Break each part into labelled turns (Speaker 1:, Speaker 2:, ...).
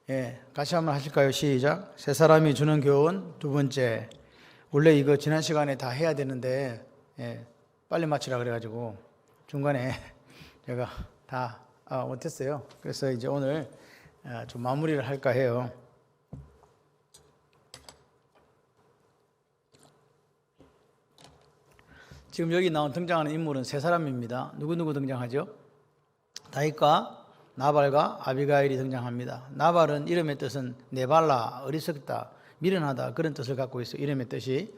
Speaker 1: 예, 같이 한번 하실까요? 시작. 세 사람이 주는 교훈 두 번째. 원래 이거 지난 시간에 다 해야 되는데 빨리 마치라 그래가지고 중간에 제가 다 못했어요. 그래서 이제 오늘 좀 마무리를 할까 해요. 지금 여기 등장하는 인물은 세 사람입니다. 누구 등장하죠? 다윗과 나발과 아비가일이 등장합니다. 나발은 이름의 뜻은 네발라, 어리석다, 미련하다 그런 뜻을 갖고 있어요. 이름의 뜻이.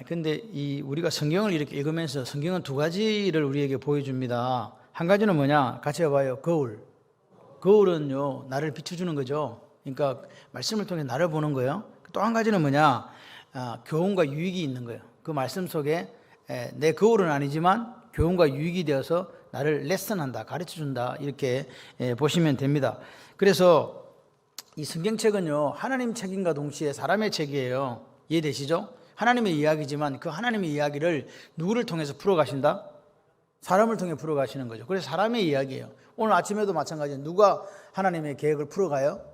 Speaker 1: 근데 우리가 성경을 이렇게 읽으면서 성경은 두 가지를 우리에게 보여줍니다. 한 가지는 뭐냐? 같이 해봐요. 거울. 거울은요, 나를 비춰주는 거죠. 그러니까 말씀을 통해 나를 보는 거예요. 또 한 가지는 뭐냐? 교훈과 유익이 있는 거예요. 그 말씀 속에 내 거울은 아니지만 교훈과 유익이 되어서 나를 레슨한다, 가르쳐준다 이렇게 보시면 됩니다. 그래서 이 성경책은요, 하나님 책임과 동시에 사람의 책이에요. 이해되시죠? 하나님의 이야기지만 그 하나님의 이야기를 누구를 통해서 풀어가신다? 사람을 통해 풀어가시는 거죠. 그래서 사람의 이야기예요. 오늘 아침에도 마찬가지예요. 누가 하나님의 계획을 풀어가요?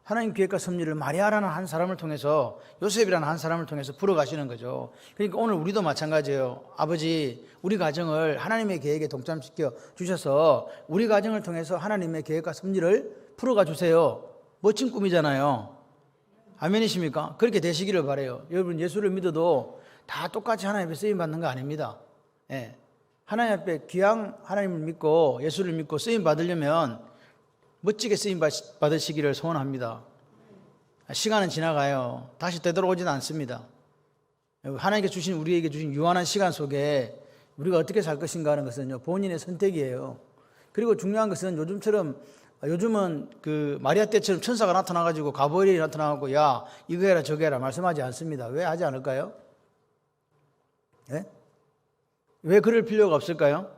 Speaker 1: 하나님 계획과 섭리를 마리아라는 한 사람을 통해서, 요셉이라는 한 사람을 통해서 풀어가시는 거죠. 그러니까 오늘 우리도 마찬가지예요. 아버지, 우리 가정을 하나님의 계획에 동참시켜 주셔서 우리 가정을 통해서 하나님의 계획과 섭리를 풀어가 주세요. 멋진 꿈이잖아요. 아멘이십니까? 그렇게 되시기를 바라요. 여러분, 예수를 믿어도 다 똑같이 하나님 앞에 쓰임 받는 거 아닙니다. 하나님 앞에 귀한 하나님을 믿고 예수를 믿고 쓰임 받으려면 멋지게 쓰임 받으시기를 소원합니다. 시간은 지나가요. 다시 되돌아오지는 않습니다. 하나님께 우리에게 주신 유한한 시간 속에 우리가 어떻게 살 것인가 하는 것은요, 본인의 선택이에요. 그리고 중요한 것은 요즘은 그 마리아 때처럼 천사가 나타나가지고 가브리엘이 나타나고 야 이거 해라 저거 해라 말씀하지 않습니다. 왜 하지 않을까요? 왜 그럴 필요가 없을까요?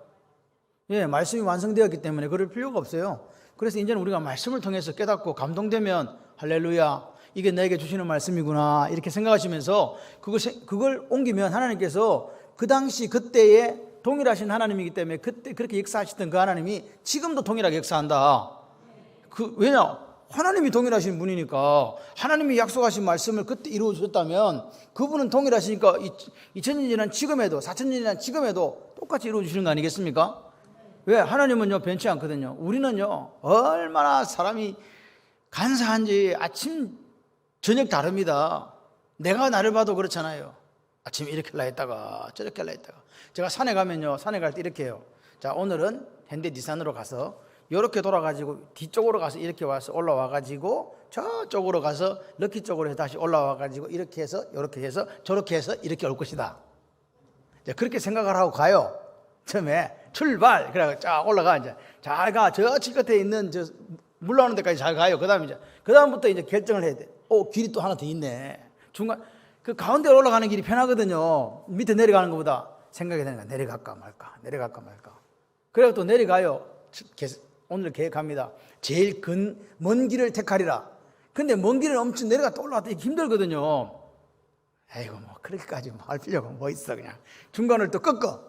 Speaker 1: 말씀이 완성되었기 때문에 그럴 필요가 없어요. 그래서 이제는 우리가 말씀을 통해서 깨닫고 감동되면 할렐루야, 이게 나에게 주시는 말씀이구나 이렇게 생각하시면서 그걸 옮기면 하나님께서 그 당시 그때에 동일하신 하나님이기 때문에 그때 그렇게 역사하시던 그 하나님이 지금도 동일하게 역사한다. 왜냐? 하나님이 동일하신 분이니까 하나님이 약속하신 말씀을 그때 이루어 주셨다면 그분은 동일하시니까 2000년이 지난 지금에도 4000년이 지난 지금에도 똑같이 이루어 주시는 거 아니겠습니까? 왜? 하나님은요 변치 않거든요. 우리는요 얼마나 사람이 간사한지 아침 저녁 다릅니다. 내가 나를 봐도 그렇잖아요. 아침에 이렇게 하려 했다가 저렇게 하려 했다가. 제가 산에 가면요, 산에 갈 때 이렇게 해요. 자, 오늘은 현대 디산으로 가서 이렇게 돌아가지고 뒤쪽으로 가서 이렇게 와서 올라와가지고 저쪽으로 가서 럭키 쪽으로 해서 다시 올라와가지고 이렇게 해서 이렇게 해서 저렇게 해서 이렇게 올 것이다. 그렇게 생각을 하고 가요. 처음에 출발 그래가 쫙 올라가 이제 잘 가. 저 끝에 있는 물 나오는 데까지 잘 가요. 그다음부터 이제 결정을 해야 돼. 길이 또 하나 더 있네. 중간 그 가운데로 올라가는 길이 편하거든요. 밑에 내려가는 것보다 생각이 되니까 내려갈까 말까. 그래서 또 내려가요. 오늘 계획합니다. 제일 먼 길을 택하리라. 근데 먼 길을 엄청 내려갔다 올라갔다 힘들거든요. 에이고 뭐 그렇게까지 할 필요가 뭐 있어. 그냥 중간을 또 꺾어.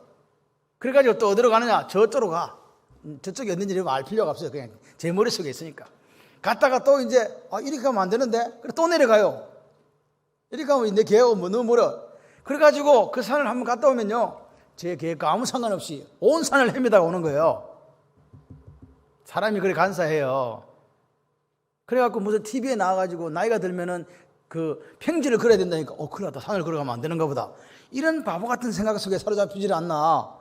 Speaker 1: 그래가지고 또 어디로 가느냐? 저쪽으로 가. 저쪽이 어딘지 알 필요가 없어요. 그냥 제 머릿속에 있으니까. 갔다가 또 이제 이렇게 가면 안 되는데 그래 또 내려가요. 이렇게 가면 내 계획하고 뭐 너무 멀어. 그래가지고 그 산을 한번 갔다 오면요, 제 계획과 아무 상관없이 온 산을 헤매다가 오는 거예요. 사람이 그래 간사해요. 그래갖고 무슨 TV에 나와가지고 나이가 들면은 그 평지를 걸어야 된다니까 큰일 났다, 산을 걸어가면 안 되는가 보다. 이런 바보 같은 생각 속에 사로잡히질 않나.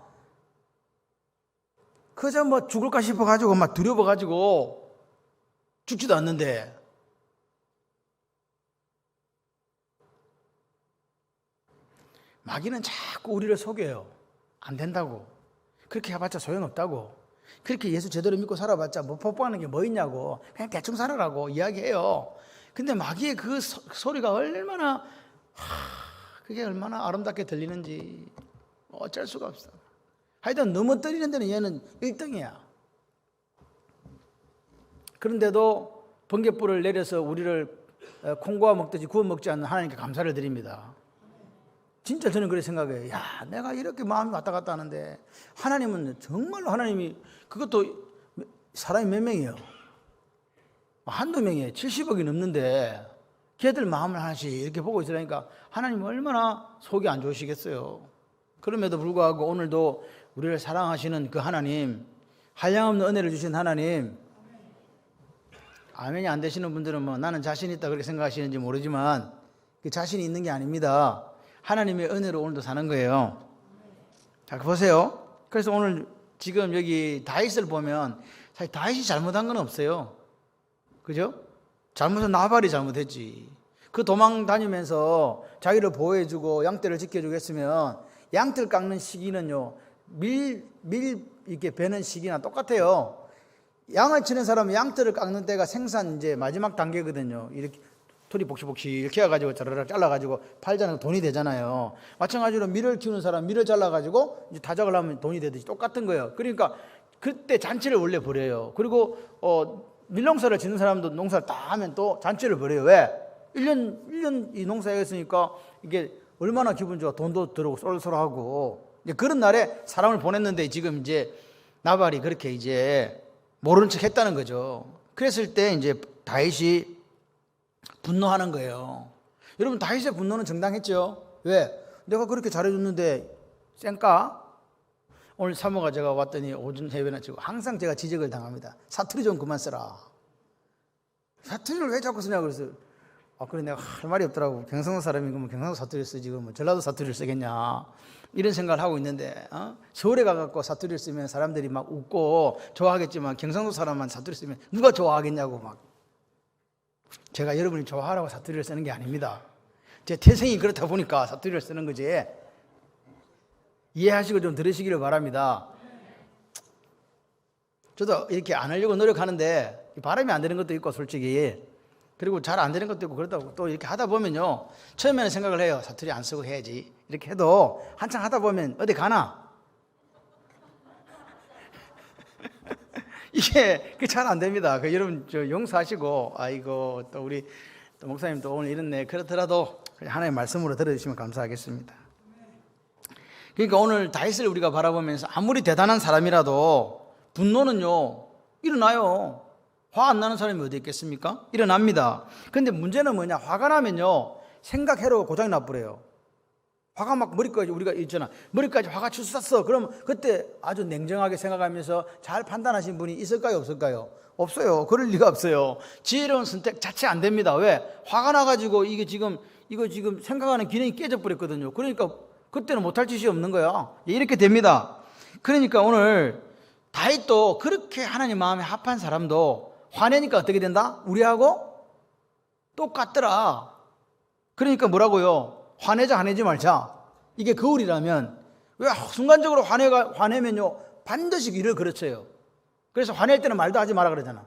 Speaker 1: 그저 뭐 죽을까 싶어가지고 막 두려워가지고 죽지도 않는데. 마귀는 자꾸 우리를 속여요. 안 된다고. 그렇게 해봤자 소용없다고. 그렇게 예수 제대로 믿고 살아봤자 뭐 뽀뽀하는 게 뭐 있냐고. 그냥 대충 살아라고 이야기해요. 근데 마귀의 그 소리가 얼마나 그게 얼마나 아름답게 들리는지 어쩔 수가 없어. 하여튼 넘어뜨리는 데는 얘는 1등이야. 그런데도 번갯불을 내려서 우리를 콩고와 먹듯이 구워 먹지 않는 하나님께 감사를 드립니다. 진짜 저는 그렇게 생각해요. 야, 내가 이렇게 마음이 왔다 갔다 하는데 하나님은 정말로 하나님이, 그것도 사람이 몇 명이에요? 한두 명이 70억이 넘는데 걔들 마음을 하나씩 이렇게 보고 있으니까 하나님 얼마나 속이 안 좋으시겠어요. 그럼에도 불구하고 오늘도 우리를 사랑하시는 그 하나님, 한량없는 은혜를 주신 하나님, 아멘이 안 되시는 분들은 뭐 나는 자신 있다 그렇게 생각하시는지 모르지만 그 자신이 있는 게 아닙니다. 하나님의 은혜로 오늘도 사는 거예요. 자, 보세요. 그래서 오늘 지금 여기 다윗을 보면 사실 다윗이 잘못한 건 없어요. 그죠? 잘못은 나발이 잘못했지. 그 도망 다니면서 자기를 보호해주고 양떼를 지켜주고 했으면 양떼를 깎는 시기는요, 이렇게 베는 시기나 똑같아요. 양을 치는 사람은 양떼를 깎는 때가 생산 이제 마지막 단계거든요. 이렇게 털이 복실복실 이렇게 해가지고 자르르 잘라가지고 팔자는 돈이 되잖아요. 마찬가지로 밀을 키우는 사람 밀을 잘라가지고 이제 다작을 하면 돈이 되듯이 똑같은 거예요. 그러니까 그때 잔치를 원래 벌여요. 그리고 밀농사를 짓는 사람도 농사를 다 하면 또 잔치를 벌여요. 왜? 1년 이 농사했으니까 이게 얼마나 기분 좋아. 돈도 들어오고 쏠쏠하고. 이제 그런 날에 사람을 보냈는데 지금 이제 나발이 그렇게 이제 모르는 척 했다는 거죠. 그랬을 때 이제 다윗이 분노하는 거예요. 여러분, 다윗의 분노는 정당했죠. 왜? 내가 그렇게 잘해줬는데 쌩까? 오늘 사모가 제가 왔더니 오전 해외나 치고 항상 제가 지적을 당합니다. 사투리 좀 그만 써라. 사투리를 왜 자꾸 쓰냐고 그래서 그래 내가 할 말이 없더라고. 경상도 사람이고 뭐 경상도 사투리를 쓰지 뭐 전라도 사투리를 쓰겠냐 이런 생각을 하고 있는데 서울에 가갖고 사투리를 쓰면 사람들이 막 웃고 좋아하겠지만 경상도 사람만 사투리 쓰면 누가 좋아하겠냐고 막. 제가 여러분이 좋아하라고 사투리를 쓰는 게 아닙니다. 제 태생이 그렇다 보니까 사투리를 쓰는 거지. 이해하시고 좀 들으시기를 바랍니다. 저도 이렇게 안 하려고 노력하는데 바람이 안 되는 것도 있고 솔직히 그리고 잘 안 되는 것도 있고 그렇다고 또 이렇게 하다 보면요 처음에는 생각을 해요. 사투리 안 쓰고 해야지 이렇게 해도 한참 하다 보면 어디 가나 이게 잘 안 됩니다. 여러분 저 용서하시고 아이고 또 우리 또 목사님 또 오늘 이렇네 그렇더라도 하나님의 말씀으로 들어주시면 감사하겠습니다. 그러니까 오늘 다윗을 우리가 바라보면서 아무리 대단한 사람이라도 분노는요 일어나요. 화 안 나는 사람이 어디 있겠습니까? 일어납니다. 그런데 문제는 뭐냐, 화가 나면요 생각해로 고장이 나버려요. 화가 막 머리까지 우리가 있잖아 머리까지 화가 치솟았어. 그럼 그때 아주 냉정하게 생각하면서 잘 판단하신 분이 있을까요 없을까요? 없어요. 그럴 리가 없어요. 지혜로운 선택 자체 안 됩니다. 왜? 화가 나가지고 이거 지금 생각하는 기능이 깨져버렸거든요. 그러니까 그때는 못할 짓이 없는 거야. 이렇게 됩니다. 그러니까 오늘 다윗도 그렇게 하나님 마음에 합한 사람도 화내니까 어떻게 된다? 우리하고 똑같더라. 그러니까 뭐라고요? 화내지 말자. 이게 거울이라면 왜 순간적으로 화내면요 반드시 일을 그르쳐요. 그래서 화낼 때는 말도 하지 마라 그러잖아.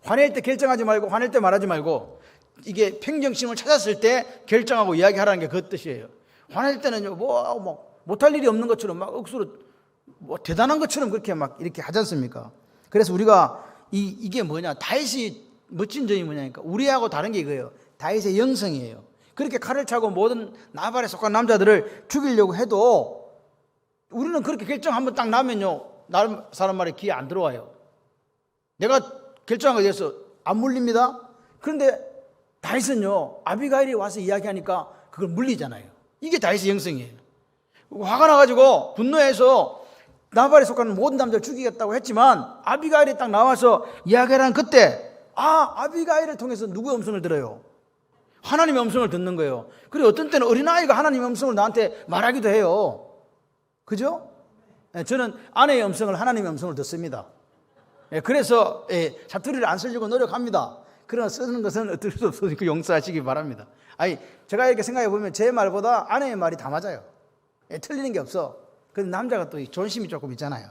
Speaker 1: 화낼 때 결정하지 말고 화낼 때 말하지 말고 이게 평정심을 찾았을 때 결정하고 이야기하라는 게 그 뜻이에요. 화낼 때는요 못할 일이 없는 것처럼 막 억수로 대단한 것처럼 그렇게 막 이렇게 하지 않습니까? 그래서 우리가 이게 뭐냐, 다윗이 멋진 점이 뭐냐니까 우리하고 다른 게 이거예요. 다윗의 영성이에요. 그렇게 칼을 차고 모든 나발에 속한 남자들을 죽이려고 해도 우리는 그렇게 결정 한번 딱 나면요 사람 말에 귀에 안 들어와요. 내가 결정한 것에 대해서 안 물립니다. 그런데 다윗은요 아비가일이 와서 이야기하니까 그걸 물리잖아요. 이게 다윗의 영성이에요. 화가 나가지고 분노해서 나발에 속하는 모든 남자를 죽이겠다고 했지만 아비가일이 딱 나와서 이야기하는 그때 아비가일을 통해서 누구의 음성을 들어요? 하나님의 음성을 듣는 거예요. 그리고 어떤 때는 어린아이가 하나님의 음성을 나한테 말하기도 해요. 그죠? 저는 아내의 음성을 하나님의 음성을 듣습니다. 그래서 사투리를 안 쓰려고 노력합니다. 그러나 쓰는 것은 어쩔 수 없으니까 용서하시기 바랍니다. 제가 이렇게 생각해 보면 제 말보다 아내의 말이 다 맞아요. 틀리는 게 없어. 근데 남자가 또 존심이 조금 있잖아요.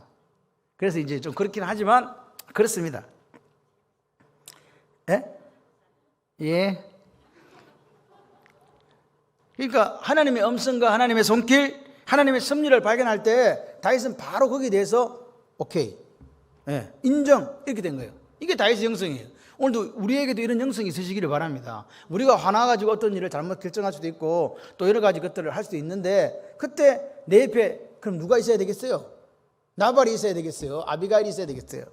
Speaker 1: 그래서 이제 좀 그렇긴 하지만 그렇습니다. 예. 그러니까 하나님의 음성과 하나님의 손길, 하나님의 섭리를 발견할 때 다윗은 바로 거기에 대해서 오케이, 인정, 이렇게 된 거예요. 이게 다윗의 영성이에요. 오늘도 우리에게도 이런 영성이 있으시기를 바랍니다. 우리가 화나가지고 어떤 일을 잘못 결정할 수도 있고 또 여러 가지 것들을 할 수도 있는데 그때 내 옆에 그럼 누가 있어야 되겠어요? 나발이 있어야 되겠어요? 아비가일이 있어야 되겠어요?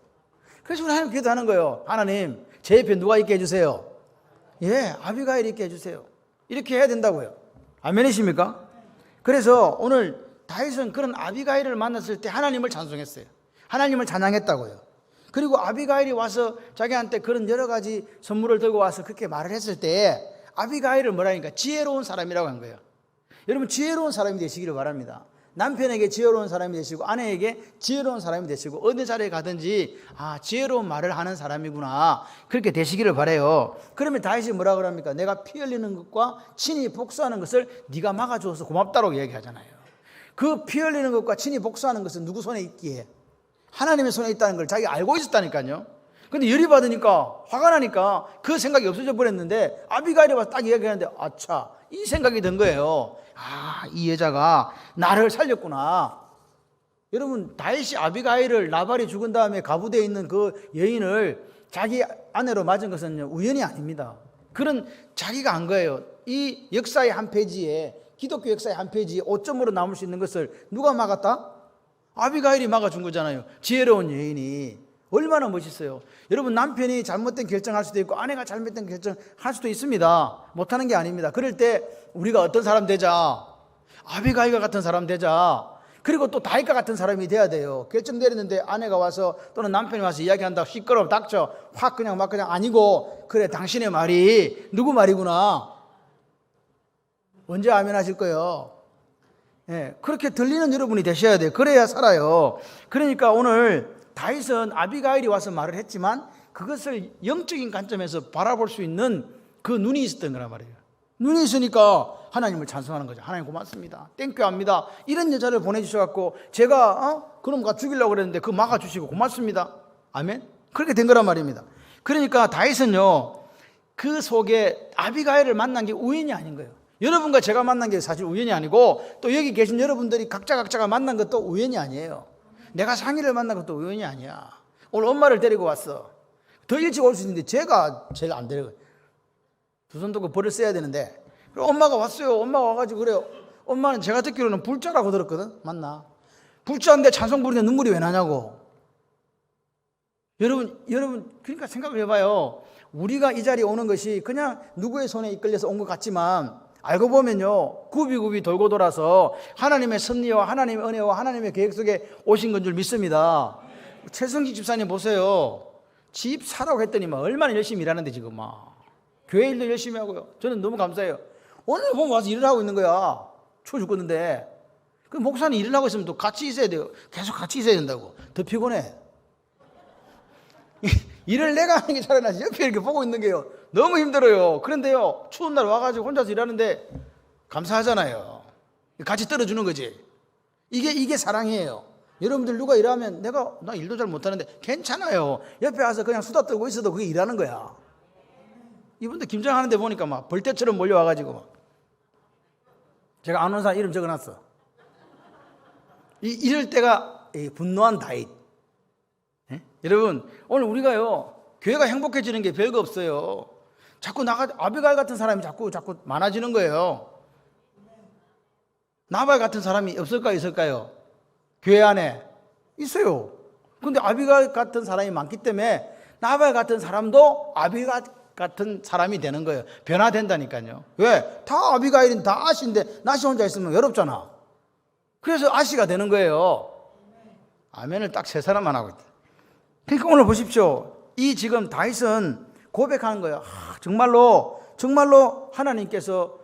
Speaker 1: 그래서 우리 하나님 기도하는 거예요. 하나님, 제 옆에 누가 있게 해주세요? 예, 아비가일이 있게 해주세요. 이렇게 해야 된다고요. 아멘이십니까? 그래서 오늘 다윗은 그런 아비가일을 만났을 때 하나님을 찬송했어요. 하나님을 찬양했다고요. 그리고 아비가일이 와서 자기한테 그런 여러 가지 선물을 들고 와서 그렇게 말을 했을 때 아비가일을 뭐라니까? 지혜로운 사람이라고 한 거예요. 여러분 지혜로운 사람이 되시기를 바랍니다. 남편에게 지혜로운 사람이 되시고 아내에게 지혜로운 사람이 되시고 어느 자리에 가든지 지혜로운 말을 하는 사람이구나 그렇게 되시기를 바라요. 그러면 다윗이 뭐라 그럽니까? 내가 피 흘리는 것과 친히 복수하는 것을 네가 막아줘서 고맙다고 얘기하잖아요. 그 피 흘리는 것과 친히 복수하는 것은 누구 손에 있기에? 하나님의 손에 있다는 걸 자기가 알고 있었다니까요. 근데 열이 받으니까 화가 나니까 그 생각이 없어져 버렸는데 아비가일이 와서 딱 이야기하는데 아차 이 생각이 든 거예요. 이 여자가 나를 살렸구나. 여러분 다윗이 아비가일을 나발이 죽은 다음에 가부대에 있는 그 여인을 자기 아내로 맞은 것은 우연이 아닙니다. 그런 자기가 한 거예요. 이 역사의 한 페이지에 기독교 역사의 한 페이지에 오점으로 남을 수 있는 것을 누가 막았다? 아비가일이 막아준 거잖아요. 지혜로운 여인이. 얼마나 멋있어요. 여러분 남편이 잘못된 결정할 수도 있고 아내가 잘못된 결정할 수도 있습니다. 못하는 게 아닙니다. 그럴 때 우리가 어떤 사람 되자? 아비가일과 같은 사람 되자. 그리고 또 다윗과 같은 사람이 돼야 돼요. 결정 내렸는데 아내가 와서 또는 남편이 와서 이야기한다고 시끄러워 닥쳐 확 그냥 막 그냥 아니고 그래 당신의 말이 누구 말이구나. 언제 아멘 하실 거예요? 예, 그렇게 들리는 여러분이 되셔야 돼요. 그래야 살아요. 그러니까 오늘 다윗은 아비가일이 와서 말을 했지만 그것을 영적인 관점에서 바라볼 수 있는 그 눈이 있었던 거란 말이에요. 눈이 있으니까 하나님을 찬송하는 거죠. 하나님 고맙습니다. 땡큐합니다. 이런 여자를 보내주셔갖고 제가 그럼 죽이려고 그랬는데 그거 막아주시고 고맙습니다. 아멘. 그렇게 된 거란 말입니다. 그러니까 다윗은요 그 속에 아비가일을 만난 게 우연이 아닌 거예요. 여러분과 제가 만난 게 사실 우연이 아니고 또 여기 계신 여러분들이 각자가 만난 것도 우연이 아니에요. 내가 상의를 만난 것도 우연이 아니야. 오늘 엄마를 데리고 왔어. 더 일찍 올 수 있는데 제가 제일 안 데려가요. 두 손 놓고 벌을 써야 되는데 엄마가 왔어요. 엄마가 와가지고 그래요. 엄마는 제가 듣기로는 불자라고 들었거든. 맞나? 불자인데 찬송 부르는데 눈물이 왜 나냐고. 여러분 그러니까 생각을 해봐요. 우리가 이 자리에 오는 것이 그냥 누구의 손에 이끌려서 온 것 같지만 알고 보면요 굽이 돌고 돌아서 하나님의 섭리와 하나님의 은혜와 하나님의 계획 속에 오신 건 줄 믿습니다. 최성기 집사님 보세요. 집 사라고 했더니 얼마나 열심히 일하는데 지금 교회 일도 열심히 하고요. 저는 너무 감사해요. 오늘 보면 와서 일을 하고 있는 거야. 추워 죽겠는데. 그 목사님 일을 하고 있으면 또 같이 있어야 돼요. 계속 같이 있어야 된다고. 더 피곤해. 일을 내가 하는 게 차라리 낫지. 옆에 이렇게 보고 있는 게요 너무 힘들어요. 그런데요 추운 날 와가지고 혼자서 일하는데 감사하잖아요. 같이 떨어주는 거지. 이게 사랑이에요. 여러분들 누가 일하면 나 일도 잘 못하는데 괜찮아요. 옆에 와서 그냥 수다 떨고 있어도 그게 일하는 거야. 이분들 김장하는데 보니까 벌떼처럼 몰려와가지고 제가 아는 사람 이름 적어놨어. 이럴 때가 분노한 다윗. 여러분 오늘 우리가요 교회가 행복해지는 게 별거 없어요. 자꾸 아비가일 같은 사람이 자꾸 많아지는 거예요. 나발 같은 사람이 없을까요 있을까요? 교회 안에 있어요. 근데 아비가일 같은 사람이 많기 때문에 나발 같은 사람도 아비가일 같은 사람이 되는 거예요. 변화된다니까요. 왜? 다 아비가일은 다 아시인데 나시 혼자 있으면 외롭잖아. 그래서 아시가 되는 거예요. 아멘을 딱 세 사람만 하고 있다. 그러니까 오늘 보십시오. 이 지금 다윗은 고백하는 거예요. 정말로 하나님께서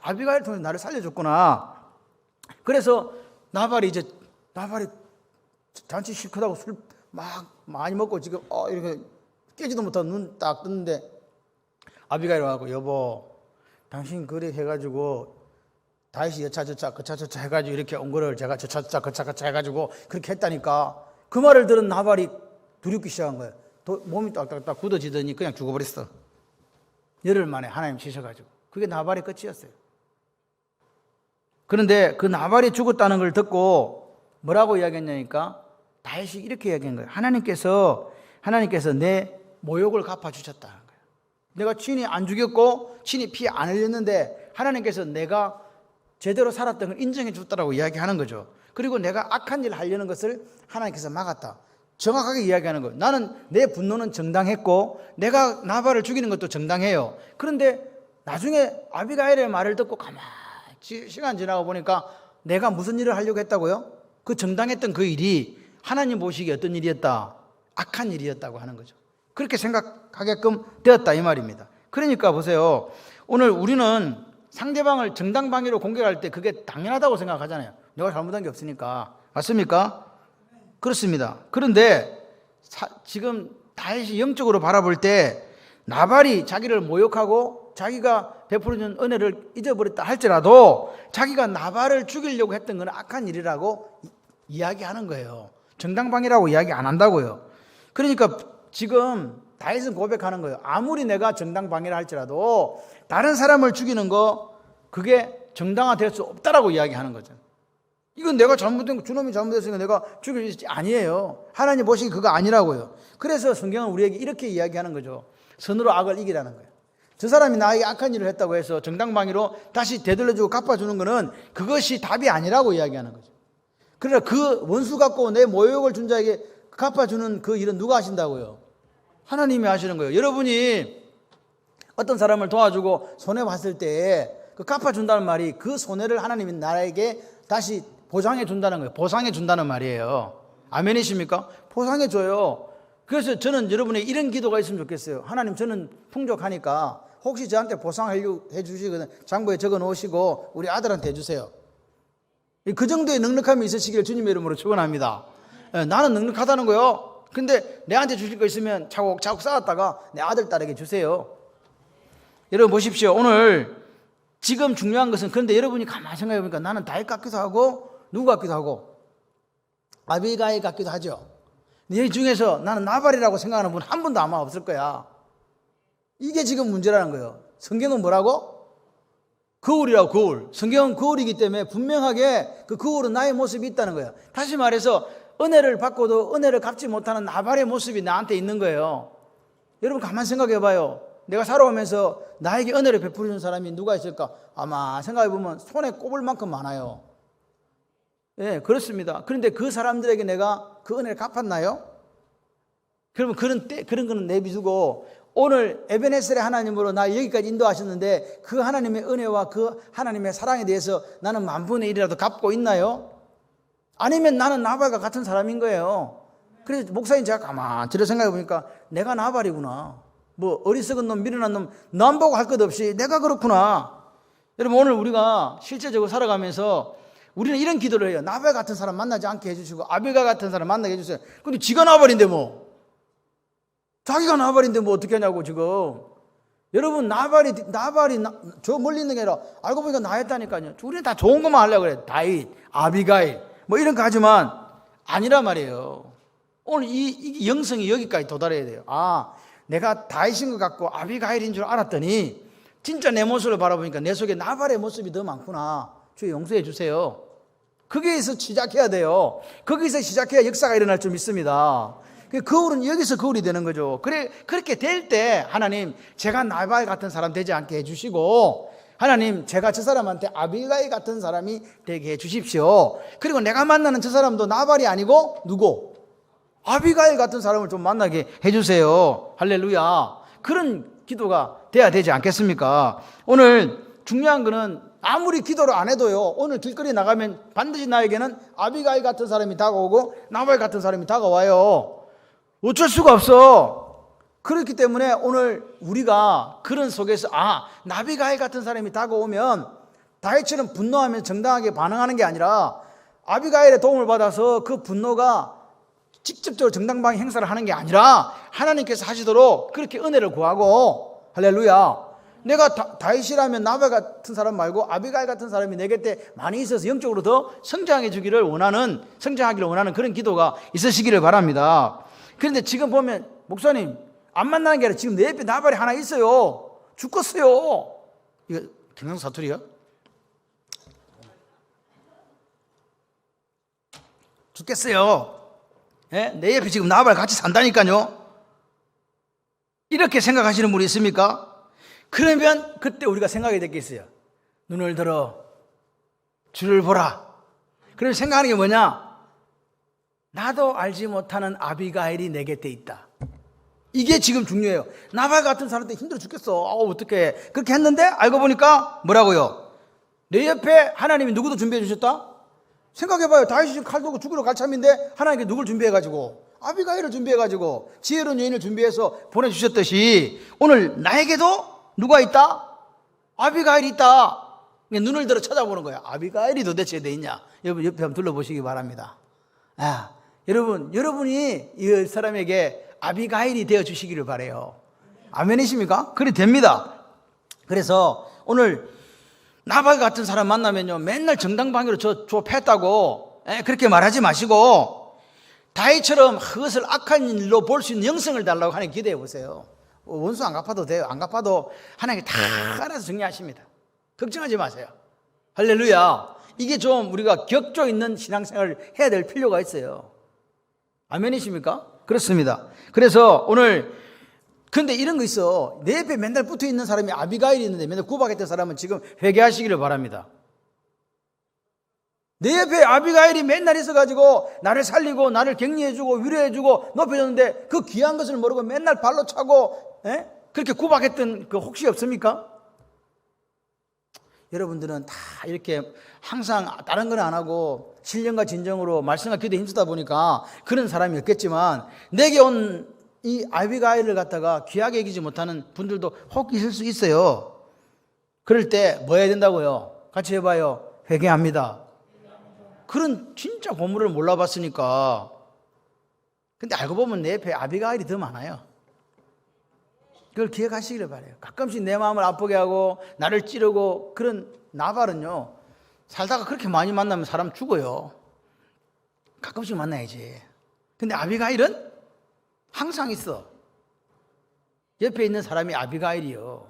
Speaker 1: 아비가일 통해서 나를 살려줬구나. 그래서 나발이 잔치 실컷하고 술 막 많이 먹고 지금 이렇게 깨지도 못하고 눈 딱 떴는데 아비가일 와서 여보 당신 그래 해가지고 다윗이 여차저차 그차저차 해가지고 이렇게 온 거를 제가 저차저차 그차저차 해가지고 그렇게 했다니까. 그 말을 들은 나발이 두렵기 시작한 거예요. 몸이 딱딱딱 굳어지더니 그냥 죽어버렸어. 열흘 만에 하나님 치셔가지고. 그게 나발의 끝이었어요. 그런데 그 나발이 죽었다는 걸 듣고 뭐라고 이야기했냐니까 다윗이 이렇게 이야기한 거예요. 하나님께서 내 모욕을 갚아주셨다는 거예요. 내가 친히 안 죽였고 친히 피 안 흘렸는데 하나님께서 내가 제대로 살았던 걸 인정해 줬다라고 이야기하는 거죠. 그리고 내가 악한 일을 하려는 것을 하나님께서 막았다. 정확하게 이야기하는 거예요. 나는 내 분노는 정당했고 내가 나발을 죽이는 것도 정당해요. 그런데 나중에 아비가일의 말을 듣고 가만히 시간 지나고 보니까 내가 무슨 일을 하려고 했다고요? 그 정당했던 그 일이 하나님 보시기에 어떤 일이었다? 악한 일이었다고 하는 거죠. 그렇게 생각하게끔 되었다 이 말입니다. 그러니까 보세요. 오늘 우리는 상대방을 정당방위로 공격할 때 그게 당연하다고 생각하잖아요. 내가 잘못한 게 없으니까. 맞습니까? 그렇습니다. 그런데 지금 다윗이 영적으로 바라볼 때 나발이 자기를 모욕하고 자기가 베풀어준 은혜를 잊어버렸다 할지라도 자기가 나발을 죽이려고 했던 건 악한 일이라고 이야기하는 거예요. 정당방위라고 이야기 안 한다고요. 그러니까 지금 다윗은 고백하는 거예요. 아무리 내가 정당방위라 할지라도 다른 사람을 죽이는 거 그게 정당화될 수 없다라고 이야기하는 거죠. 이건 내가 잘못된 거, 주놈이 잘못했으니까 내가 죽일 수 아니에요. 하나님 보시기 그거 아니라고요. 그래서 성경은 우리에게 이렇게 이야기하는 거죠. 선으로 악을 이기라는 거예요. 저 사람이 나에게 악한 일을 했다고 해서 정당방위로 다시 되돌려주고 갚아주는 거는 그것이 답이 아니라고 이야기하는 거죠. 그러나 그 원수 갖고 내 모욕을 준 자에게 갚아주는 그 일은 누가 하신다고요? 하나님이 하시는 거예요. 여러분이 어떤 사람을 도와주고 손해봤을 때 그 갚아준다는 말이 그 손해를 하나님이 나에게 다시 보상해 준다는 거예요. 보상해 준다는 말이에요. 아멘이십니까? 보상해 줘요. 그래서 저는 여러분의 이런 기도가 있으면 좋겠어요. 하나님, 저는 풍족하니까 혹시 저한테 보상해 주시거든 장부에 적어 놓으시고 우리 아들한테 해주세요. 그 정도의 넉넉함이 있으시기를 주님의 이름으로 축원합니다. 나는 넉넉하다는 거요. 근데 내한테 주실 거 있으면 차곡차곡 쌓았다가 내 아들 딸에게 주세요. 여러분 보십시오. 오늘 지금 중요한 것은, 그런데 여러분이 가만히 생각해 보니까 나는 다윗 같기도 하고 누구 같기도 하고 아비가일 같기도 하죠. 이 중에서 나는 나발이라고 생각하는 분 한 분도 아마 없을 거야. 이게 지금 문제라는 거예요. 성경은 뭐라고? 거울이라고. 거울. 성경은 거울이기 때문에 분명하게 그 거울은 나의 모습이 있다는 거예요. 다시 말해서 은혜를 받고도 은혜를 갚지 못하는 나발의 모습이 나한테 있는 거예요. 여러분 가만히 생각해 봐요. 내가 살아오면서 나에게 은혜를 베풀어준 사람이 누가 있을까? 아마 생각해 보면 손에 꼽을 만큼 많아요. 예, 그렇습니다. 그런데 그 사람들에게 내가 그 은혜를 갚았나요? 그러면 그런 거는 내비두고 오늘 에베네셀의 하나님으로 나 여기까지 인도하셨는데 그 하나님의 은혜와 그 하나님의 사랑에 대해서 나는 만분의 1이라도 갚고 있나요? 아니면 나는 나발과 같은 사람인 거예요. 그래서 목사님 제가 가만히 들여 생각해 보니까 내가 나발이구나. 뭐 어리석은 놈, 미련한 놈, 남 보고 할 것 없이 내가 그렇구나. 여러분 오늘 우리가 실제적으로 살아가면서 우리는 이런 기도를 해요. 나발 같은 사람 만나지 않게 해주시고 아비가 같은 사람 만나게 해주세요. 근데 지가 나발인데 뭐, 자기가 나발인데 뭐 어떻게 하냐고 지금. 여러분 나발이 저 멀리 있는 게 아니라 알고 보니까 나였다니까요. 우리는 다 좋은 것만 하려고 그래. 다윗, 아비가일 뭐 이런 거 하지만 아니라 말이에요. 오늘 이 영성이 여기까지 도달해야 돼요. 아, 내가 다윗인 것 같고 아비가일인 줄 알았더니 진짜 내 모습을 바라보니까 내 속에 나발의 모습이 더 많구나. 주여 용서해 주세요. 거기에서 시작해야 돼요. 거기서 시작해야 역사가 일어날 줄 믿습니다. 거울은 여기서 거울이 되는 거죠. 그렇게 될 때 하나님, 제가 나발 같은 사람 되지 않게 해주시고, 하나님 제가 저 사람한테 아비가일 같은 사람이 되게 해주십시오. 그리고 내가 만나는 저 사람도 나발이 아니고 누구? 아비가일 같은 사람을 좀 만나게 해주세요. 할렐루야. 그런 기도가 돼야 되지 않겠습니까? 오늘 중요한 거는 아무리 기도를 안 해도요, 오늘 길거리 나가면 반드시 나에게는 아비가일 같은 사람이 다가오고 나발 같은 사람이 다가와요. 어쩔 수가 없어. 그렇기 때문에 오늘 우리가 그런 속에서 나비가일 같은 사람이 다가오면 다윗처럼 분노하면 정당하게 반응하는 게 아니라 아비가일의 도움을 받아서 그 분노가 직접적으로 정당방위 행사를 하는 게 아니라 하나님께서 하시도록 그렇게 은혜를 구하고, 할렐루야. 내가 다윗이라면 나발 같은 사람 말고 아비가일 같은 사람이 내 곁에 많이 있어서 영적으로 더 성장하기를 원하는 그런 기도가 있으시기를 바랍니다. 그런데 지금 보면 목사님 안 만나는 게 아니라 지금 내 옆에 나발이 하나 있어요. 죽겠어요. 이거 경상 사투리야? 죽겠어요. 예? 내 옆에 지금 나발 같이 산다니까요. 이렇게 생각하시는 분이 있습니까? 그러면 그때 우리가 생각이 됐겠어요. 눈을 들어 주를 보라. 그럼 생각하는 게 뭐냐? 나도 알지 못하는 아비가일이 내 곁에 있다. 이게 지금 중요해요. 나발 같은 사람한테 힘들어 죽겠어. 어떡해. 그렇게 했는데 알고 보니까 뭐라고요? 내 옆에 하나님이 누구도 준비해 주셨다? 생각해봐요. 다윗이 지금 칼 들고 죽으러 갈 참인데 하나님께 누굴 준비해가지고 아비가일을 준비해가지고 지혜로운 여인을 준비해서 보내주셨듯이 오늘 나에게도 누가 있다? 아비가일이 있다. 눈을 들어 찾아보는 거야. 아비가일이 도대체 어디 있냐? 여러분 옆에 한번 둘러보시기 바랍니다. 여러분이 이 사람에게 아비가일이 되어주시기를 바라요. 아멘이십니까? 그래 됩니다. 그래서 오늘 나발 같은 사람 만나면요 맨날 정당방위로 저 패했다고 그렇게 말하지 마시고 다윗처럼 그것을 악한 일로 볼 수 있는 영성을 달라고 하나님 기대해 보세요. 원수 안 갚아도 돼요. 안 갚아도 하나님이 다 알아서 정리하십니다. 걱정하지 마세요. 할렐루야. 이게 좀 우리가 격조 있는 신앙생활을 해야 될 필요가 있어요. 아멘이십니까? 그렇습니다. 그래서 오늘 근데 이런 거 있어. 내 옆에 맨날 붙어 있는 사람이 아비가일이 있는데 맨날 구박했던 사람은 지금 회개하시기를 바랍니다. 내 옆에 아비가일이 맨날 있어가지고 나를 살리고 나를 격려해주고 위로해주고 높여줬는데 그 귀한 것을 모르고 맨날 발로 차고 그렇게 구박했던 그 혹시 없습니까? 여러분들은 다 이렇게 항상 다른 건 안 하고 신령과 진정으로 말씀과 기도에 힘쓰다 보니까 그런 사람이 없겠지만 내게 온 이 아비가일을 갖다가 귀하게 여기지 못하는 분들도 혹 있을 수 있어요. 그럴 때 뭐 해야 된다고요? 같이 해봐요. 회개합니다. 그런 진짜 보물을 몰라봤으니까. 근데 알고 보면 내 옆에 아비가일이 더 많아요. 그걸 기억하시기를 바라요. 가끔씩 내 마음을 아프게 하고 나를 찌르고 그런 나발은요 살다가 그렇게 많이 만나면 사람 죽어요. 가끔씩 만나야지. 근데 아비가일은 항상 있어. 옆에 있는 사람이 아비가일이요.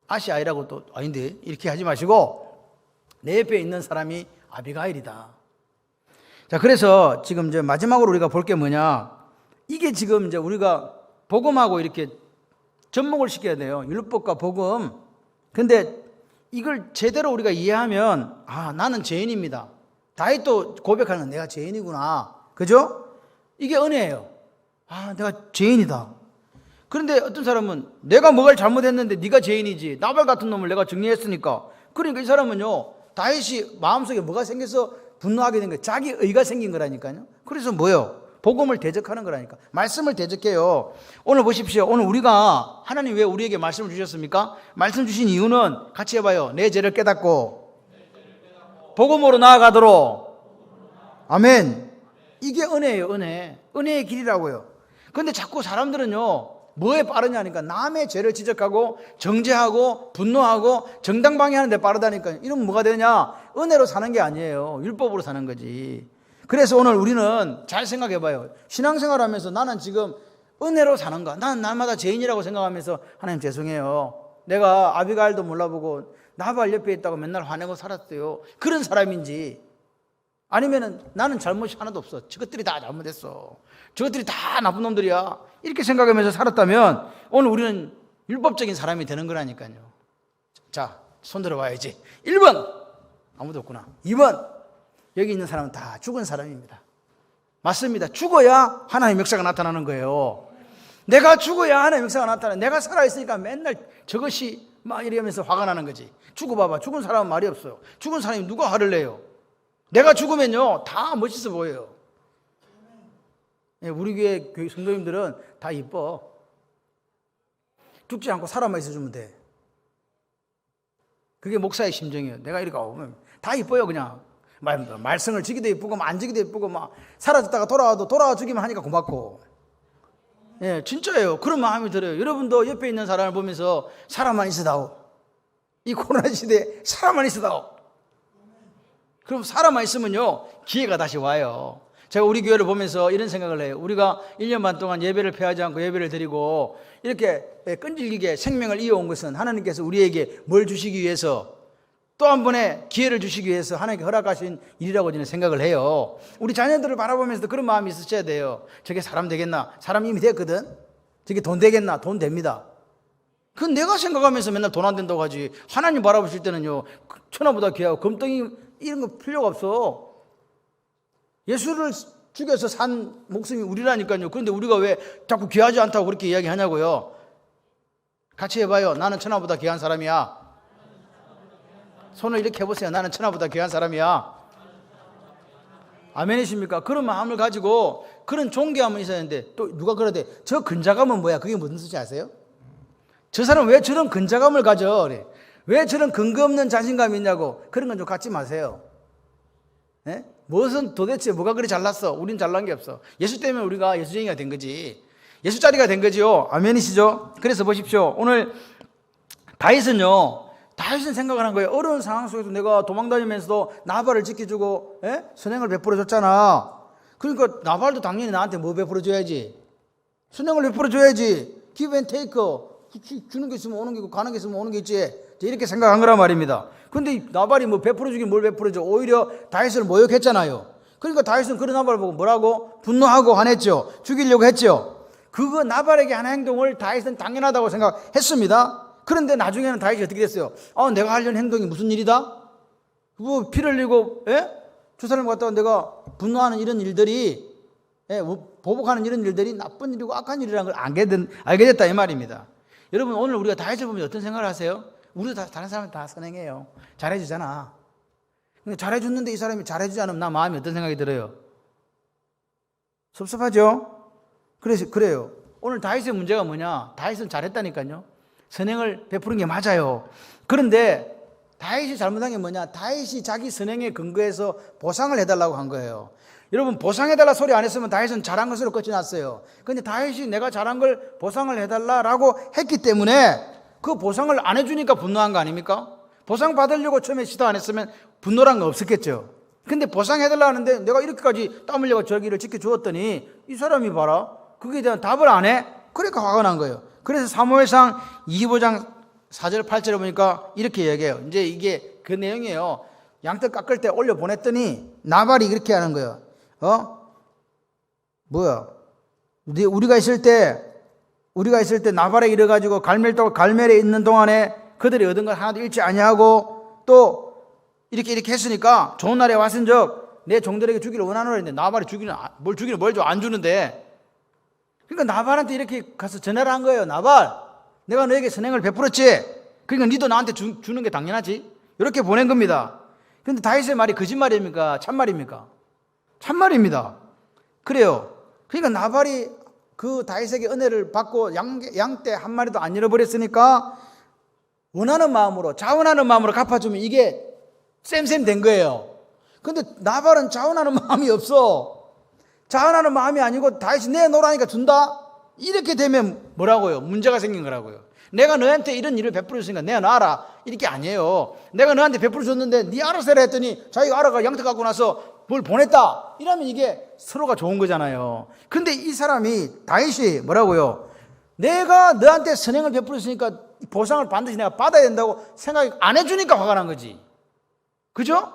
Speaker 1: 아시아이라고 또 아닌데 이렇게 하지 마시고 내 옆에 있는 사람이 아비가일이다. 자, 그래서 지금 이제 마지막으로 우리가 볼 게 뭐냐? 이게 지금 이제 우리가 복음하고 이렇게 접목을 시켜야 돼요. 율법과 복음. 근데 이걸 제대로 우리가 이해하면 나는 죄인입니다. 다윗도 고백하는 내가 죄인이구나. 그죠? 이게 은혜예요. 내가 죄인이다. 그런데 어떤 사람은 내가 뭐가 잘못했는데 네가 죄인이지. 나발 같은 놈을 내가 정리했으니까. 그러니까 이 사람은요 다윗이 마음속에 뭐가 생겨서 분노하게 된 거예요. 자기 의가 생긴 거라니까요. 그래서 뭐예요? 복음을 대적하는 거라니까. 말씀을 대적해요. 오늘 보십시오. 오늘 우리가 하나님 왜 우리에게 말씀을 주셨습니까? 말씀 주신 이유는 같이 해봐요. 내 죄를 깨닫고 복음으로 나아가도록. 아멘. 이게 은혜예요. 은혜의 길이라고요. 그런데 자꾸 사람들은요 뭐에 빠르냐니까 남의 죄를 지적하고 정죄하고 분노하고 정당방위하는 데 빠르다니까요. 이러면 뭐가 되냐? 은혜로 사는 게 아니에요. 율법으로 사는 거지. 그래서 오늘 우리는 잘 생각해 봐요. 신앙생활하면서 나는 지금 은혜로 사는가? 나는 날마다 죄인이라고 생각하면서 하나님 죄송해요. 내가 아비가일도 몰라보고 나발 옆에 있다고 맨날 화내고 살았어요. 그런 사람인지 아니면은 나는 잘못이 하나도 없어. 저것들이 다 잘못했어. 저것들이 다 나쁜 놈들이야. 이렇게 생각하면서 살았다면 오늘 우리는 율법적인 사람이 되는 거라니까요. 자, 손 들어봐야지. 1번 아무도 없구나. 2번 여기 있는 사람은 다 죽은 사람입니다. 맞습니다. 죽어야 하나님의 역사가 나타나는 거예요. 내가 죽어야 하나님의 역사가 나타나. 내가 살아있으니까 맨날 저것이 막 이러면서 화가 나는 거지. 죽어봐봐. 죽은 사람은 말이 없어요. 죽은 사람이 누가 화를 내요? 내가 죽으면요 다 멋있어 보여요. 우리 교회 성도님들은 다 이뻐. 죽지 않고 살아만 있어주면 돼. 그게 목사의 심정이에요. 내가 이렇게 오면 다 이뻐요. 그냥 말썽을 지기도 이쁘고 안 지기도 이쁘고 막 사라졌다가 돌아와도 돌아와 주기만 하니까 고맙고. 진짜예요. 그런 마음이 들어요. 여러분도 옆에 있는 사람을 보면서 살아만 있어다오. 이 코로나 시대에 살아만 있어다오. 그럼 살아만 있으면요 기회가 다시 와요. 제가 우리 교회를 보면서 이런 생각을 해요. 우리가 1년 반 동안 예배를 폐하지 않고 예배를 드리고 이렇게 끈질기게 생명을 이어온 것은 하나님께서 우리에게 뭘 주시기 위해서 또 한 번의 기회를 주시기 위해서 하나님께 허락하신 일이라고 저는 생각을 해요. 우리 자녀들을 바라보면서도 그런 마음이 있으셔야 돼요. 저게 사람 되겠나? 사람 이미 됐거든. 저게 돈 되겠나? 돈 됩니다. 그건 내가 생각하면서 맨날 돈 안 된다고 하지. 하나님 바라보실 때는요 천하보다 귀하고 금덩이 이런 거 필요가 없어. 예수를 죽여서 산 목숨이 우리라니까요. 그런데 우리가 왜 자꾸 귀하지 않다고 그렇게 이야기하냐고요. 같이 해봐요. 나는 천하보다 귀한 사람이야. 손을 이렇게 해보세요. 나는 천하보다 귀한 사람이야. 아멘이십니까? 그런 마음을 가지고 그런 존귀함은 있어야 하는데, 또 누가 그러대 저 근자감은 뭐야? 그게 무슨 뜻인지 아세요? 저 사람 왜 저런 근자감을 가져? 그래. 왜 저런 근거 없는 자신감이 있냐고. 그런 건 좀 갖지 마세요. 네? 무엇은 도대체 뭐가 그리 잘났어? 우린 잘난 게 없어. 예수 때문에 우리가 예수쟁이가 된 거지. 예수짜리가 된 거지요. 아멘이시죠? 그래서 보십시오. 오늘 다윗은 생각을 한 거예요. 어려운 상황 속에서 내가 도망다니면서도 나발을 지켜주고 선행을 베풀어줬잖아. 그러니까 나발도 당연히 나한테 뭐 베풀어줘야지? 선행을 베풀어줘야지. give and take. 주는 게 있으면 오는 게 있고 가는 게 있으면 오는 게 있지. 이렇게 생각한 거란 말입니다. 근데 나발이 뭐 베풀어주긴 뭘 베풀어줘. 오히려 다윗을 모욕했잖아요. 그러니까 다윗은 그런 나발을 보고 뭐라고? 분노하고 화냈죠. 죽이려고 했죠. 그거 나발에게 한 행동을 다윗은 당연하다고 생각했습니다. 그런데 나중에는 다윗이 어떻게 됐어요? 내가 하려는 행동이 무슨 일이다? 뭐 피를 흘리고 저 사람 갖다가 내가 분노하는 이런 일들이 보복하는 이런 일들이 나쁜 일이고 악한 일이라는 걸 알게 됐다 이 말입니다. 여러분 오늘 우리가 다윗을 보면 어떤 생각을 하세요? 우리도 다른 사람은 다 선행해요. 잘해주잖아. 근데 잘해줬는데 이 사람이 잘해주지 않으면 나 마음이 어떤 생각이 들어요? 섭섭하죠? 그래요. 오늘 다윗의 문제가 뭐냐? 다윗은 잘했다니까요. 선행을 베푸는 게 맞아요. 그런데 다윗이 잘못한 게 뭐냐? 다윗이 자기 선행에 근거해서 보상을 해달라고 한 거예요. 여러분 보상해달라 소리 안 했으면 다윗은 잘한 것으로 끝이 났어요. 그런데 다윗이 내가 잘한 걸 보상을 해달라고 했기 때문에 그 보상을 안 해주니까 분노한 거 아닙니까? 보상 받으려고 처음에 시도 안 했으면 분노란 거 없었겠죠. 근데 보상해달라 하는데 내가 이렇게까지 땀 흘려서 저기를 지켜주었더니 이 사람이 봐라. 그게 대한 답을 안 해? 그러니까 화가 난 거예요. 그래서 사무엘상 25장 4절 8절에 보니까 이렇게 얘기해요. 이제 이게 그 내용이에요. 양떼 깎을 때 올려 보냈더니 나발이 이렇게 하는 거예요. 우리가 있을 때 나발에 이래가지고 갈멜에 있는 동안에 그들이 얻은 걸 하나도 잃지 아니하고 또 이렇게 했으니까 좋은 날에 왔은즉 내 종들에게 주기를 원하노라 했는데 나발이 주기는 뭘 줘? 안 주는데. 그러니까 나발한테 이렇게 가서 전화를 한 거예요. 나발, 내가 너에게 선행을 베풀었지. 그러니까 니도 나한테 주는 게 당연하지. 이렇게 보낸 겁니다. 그런데 다윗의 말이 거짓말입니까? 참말입니까? 참말입니다. 그래요. 그러니까 나발이 그 다윗에게 은혜를 받고 양떼 한 마리도 안 잃어버렸으니까 원하는 마음으로 자원하는 마음으로 갚아주면 이게 쌤 된 거예요. 근데 나발은 자원하는 마음이 없어. 자원하는 마음이 아니고 다윗이 내놓으라니까 준다? 이렇게 되면 뭐라고요? 문제가 생긴 거라고요. 내가 너한테 이런 일을 베풀어줬으니까 내놔라. 이렇게 아니에요. 내가 너한테 베풀어줬는데 네 알아서 해라 했더니 자기가 알아가 양떼 갖고 나서 뭘 보냈다. 이러면 이게 서로가 좋은 거잖아요. 근데 이 사람이 다윗이 뭐라고요? 내가 너한테 선행을 베풀었으니까 보상을 반드시 내가 받아야 된다고 생각 안 해주니까 화가 난 거지. 그죠?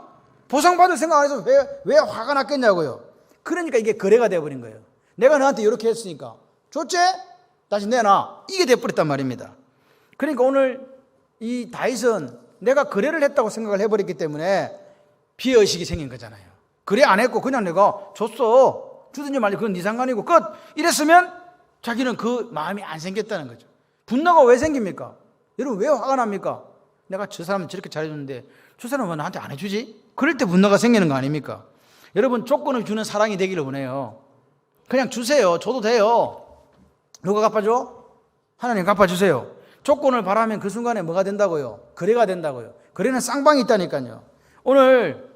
Speaker 1: 보상받을 생각 안 해서 왜 화가 났겠냐고요. 그러니까 이게 거래가 되어버린 거예요. 내가 너한테 이렇게 했으니까 줬지? 다시 내놔. 이게 돼버렸단 말입니다. 그러니까 오늘 이 다윗은 내가 거래를 했다고 생각을 해버렸기 때문에 피해의식이 생긴 거잖아요. 거래 안 했고 그냥 내가 줬어. 주든지 말지 그건 네 상관이고 끝. 이랬으면 자기는 그 마음이 안 생겼다는 거죠. 분노가 왜 생깁니까? 여러분 왜 화가 납니까? 내가 저 사람은 저렇게 잘해줬는데 저 사람은 왜 나한테 안 해주지? 그럴 때 분노가 생기는 거 아닙니까? 여러분 조건을 주는 사랑이 되기를 원해요. 그냥 주세요. 줘도 돼요. 누가 갚아줘? 하나님 갚아주세요. 조건을 바라면 그 순간에 뭐가 된다고요? 거래가 된다고요. 거래는 쌍방이 있다니까요. 오늘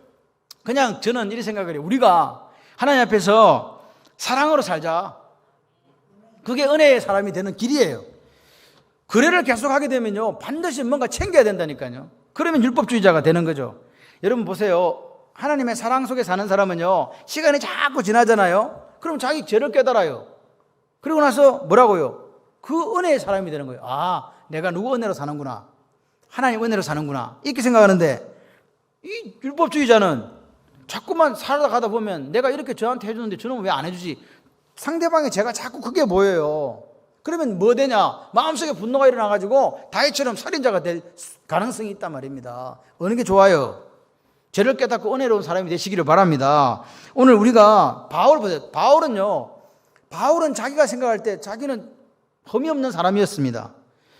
Speaker 1: 그냥 저는 이렇게 생각을 해요. 우리가 하나님 앞에서 사랑으로 살자. 그게 은혜의 사람이 되는 길이에요. 거래를 계속하게 되면요 반드시 뭔가 챙겨야 된다니까요. 그러면 율법주의자가 되는 거죠. 여러분 보세요. 하나님의 사랑 속에 사는 사람은요 시간이 자꾸 지나잖아요. 그럼 자기 죄를 깨달아요. 그리고 나서 뭐라고요? 그 은혜의 사람이 되는 거예요. 아, 내가 누구 은혜로 사는구나. 하나님 은혜로 사는구나. 이렇게 생각하는데 이 율법주의자는 자꾸만 살아가다 보면 내가 이렇게 저한테 해주는데 저놈은 왜 안 해주지? 상대방의 죄가 자꾸 크게 보여요. 그러면 뭐 되냐? 마음속에 분노가 일어나가지고 다윗처럼 살인자가 될 가능성이 있단 말입니다. 어느 게 좋아요? 죄를 깨닫고 은혜로운 사람이 되시기를 바랍니다. 오늘 우리가 바울 보세요. 바울은 자기가 생각할 때 자기는 흠이 없는 사람이었습니다.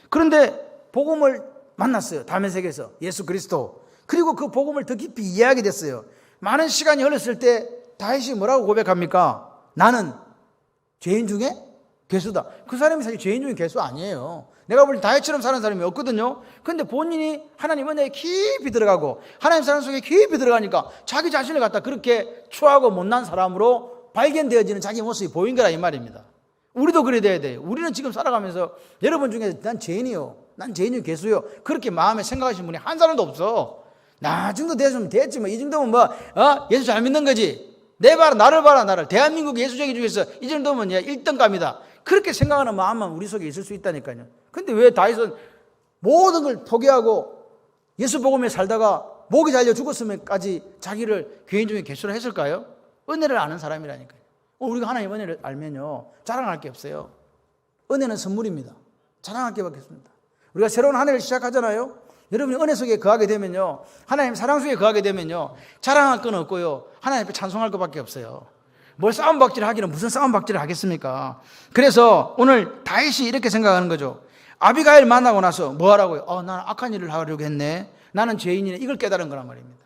Speaker 1: 그런데 복음을 만났어요. 다메섹에서 예수 그리스도. 그리고 그 복음을 더 깊이 이해하게 됐어요. 많은 시간이 흘렀을 때 다윗이 뭐라고 고백합니까? 나는 죄인 중에 괴수다. 그 사람이 사실 죄인 중에 괴수 아니에요. 내가 볼 때 다윗처럼 사는 사람이 없거든요. 그런데 본인이 하나님 은혜에 깊이 들어가고 하나님 사랑 속에 깊이 들어가니까 자기 자신을 갖다 그렇게 추하고 못난 사람으로 발견되어지는 자기 모습이 보인 거라 이 말입니다. 우리도 그래야 돼요. 우리는 지금 살아가면서 여러분 중에 난 죄인이요, 난 죄인이 괴수요, 그렇게 마음에 생각하시는 분이 한 사람도 없어. 나 정도 됐으면 됐지 뭐. 이 정도면 뭐 예수 잘 믿는 거지. 내 봐라, 나를 봐라, 나를. 대한민국 예수쟁이 중에서 이 정도면 1등감이다. 그렇게 생각하는 마음만 우리 속에 있을 수 있다니까요. 근데 왜 다윗은 모든 걸 포기하고 예수 복음에 살다가 목이 잘려 죽었으면까지 자기를 죄인 중에 괴수로 했을까요? 은혜를 아는 사람이라니까요. 우리가 하나님 은혜를 알면요, 자랑할 게 없어요. 은혜는 선물입니다. 자랑할 게 없습니다. 우리가 새로운 한 해를 시작하잖아요. 여러분이 은혜 속에 거하게 되면요, 하나님 사랑 속에 거하게 되면요, 자랑할 건 없고요, 하나님 앞에 찬송할 것밖에 없어요. 뭘 싸움박질을 하기는 무슨 싸움박질을 하겠습니까? 그래서 오늘 다윗이 이렇게 생각하는 거죠. 아비가일 만나고 나서 뭐 하라고요? 나는 악한 일을 하려고 했네. 나는 죄인이네. 이걸 깨달은 거란 말입니다.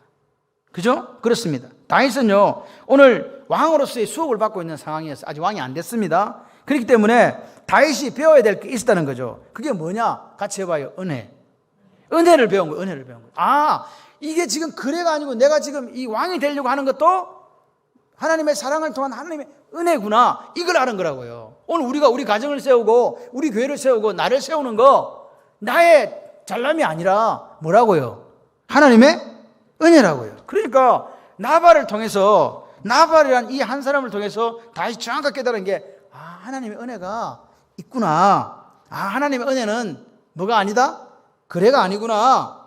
Speaker 1: 그죠? 그렇습니다. 다윗은요, 오늘 왕으로서의 수업을 받고 있는 상황이었어요. 아직 왕이 안 됐습니다. 그렇기 때문에 다윗이 배워야 될 게 있었다는 거죠. 그게 뭐냐? 같이 해봐요. 은혜를 배운 거예요. 은혜를 배운 거예요. 이게 지금 그래가 아니고 내가 지금 이 왕이 되려고 하는 것도 하나님의 사랑을 통한 하나님의 은혜구나. 이걸 아는 거라고요. 오늘 우리가 우리 가정을 세우고 우리 교회를 세우고 나를 세우는 거 나의 잘남이 아니라 뭐라고요? 하나님의 은혜라고요. 그러니까 나발을 통해서, 나발이란 이 한 사람을 통해서 다시 정확하게 깨달은 게 하나님의 은혜가 있구나. 하나님의 은혜는 뭐가 아니다? 거래가 아니구나.